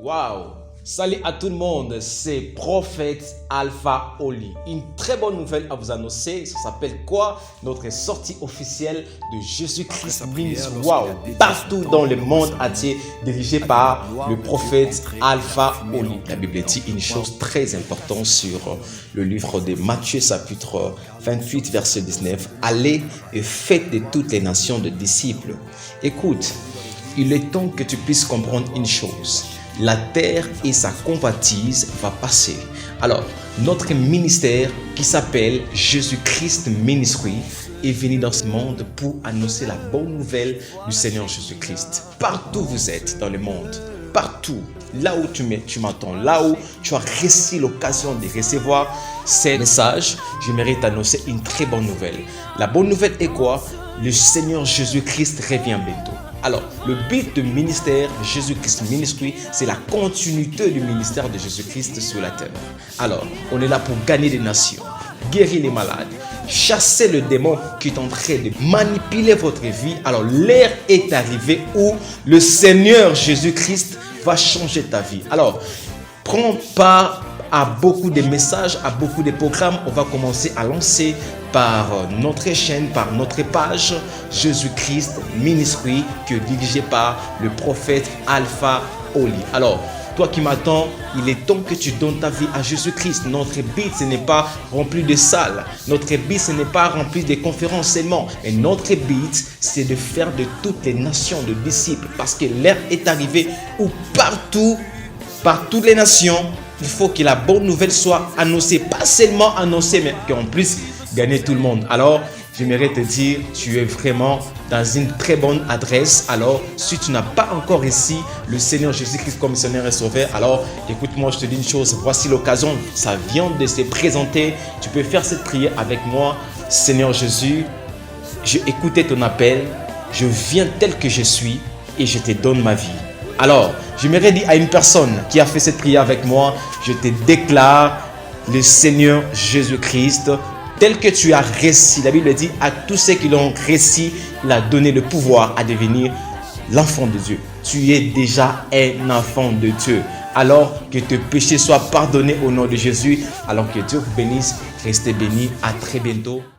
Waouh! Salut à tout le monde, c'est Prophète Alpha Oli. Une très bonne nouvelle à vous annoncer. Ça s'appelle quoi? Notre sortie officielle de Jésus-Christ Ministry. Waouh! Partout dans le monde entier, dirigé par le Prophète Alpha Oli. La Bible dit une chose très importante sur le livre de Matthieu, chapitre 28, verset 19. Allez et faites de toutes les nations de disciples. Écoute, il est temps que tu puisses comprendre une chose. La terre et sa convoitise va passer. Alors, notre ministère qui s'appelle Jésus-Christ Ministry est venu dans ce monde pour annoncer la bonne nouvelle du Seigneur Jésus-Christ. Partout où vous êtes dans le monde, partout, là où tu m'entends, là où tu as reçu l'occasion de recevoir ces messages, j'aimerais t'annoncer une très bonne nouvelle. La bonne nouvelle est quoi? Le Seigneur Jésus-Christ revient bientôt. Alors, le but du ministère Jésus-Christ Ministry, c'est la continuité du ministère de Jésus-Christ sur la terre. Alors, on est là pour gagner des nations, guérir les malades, chasser le démon qui est en train de manipuler votre vie. Alors, l'heure est arrivée où le Seigneur Jésus-Christ va changer ta vie. Alors, prends part à beaucoup de messages, à beaucoup de programmes. On va commencer à lancer par notre chaîne, par notre page Jésus-Christ Ministry, qui est dirigée par le prophète Alpha Oli. Alors, toi qui m'attends, il est temps que tu donnes ta vie à Jésus-Christ. Notre but, ce n'est pas rempli de salles. Notre but, ce n'est pas rempli de conférences seulement. Mais notre but, c'est de faire de toutes les nations de disciples. Parce que l'heure est arrivée où partout, par toutes les nations, il faut que la bonne nouvelle soit annoncée. Pas seulement annoncée, mais qu'en plus, gagner tout le monde. Alors, j'aimerais te dire, tu es vraiment dans une très bonne adresse. Alors, si tu n'as pas encore reçu le Seigneur Jésus-Christ comme Seigneur et Sauveur, alors écoute-moi, je te dis une chose, voici l'occasion, ça vient de se présenter. Tu peux faire cette prière avec moi. Seigneur Jésus, j'ai écouté ton appel, je viens tel que je suis et je te donne ma vie. Alors, j'aimerais dire à une personne qui a fait cette prière avec moi, je te déclare le Seigneur Jésus-Christ tel que tu as reçu. La Bible dit à tous ceux qui l'ont reçu, il a donné le pouvoir à devenir l'enfant de Dieu. Tu es déjà un enfant de Dieu. Alors que tes péchés soient pardonnés au nom de Jésus. Alors que Dieu vous bénisse. Restez bénis. À très bientôt.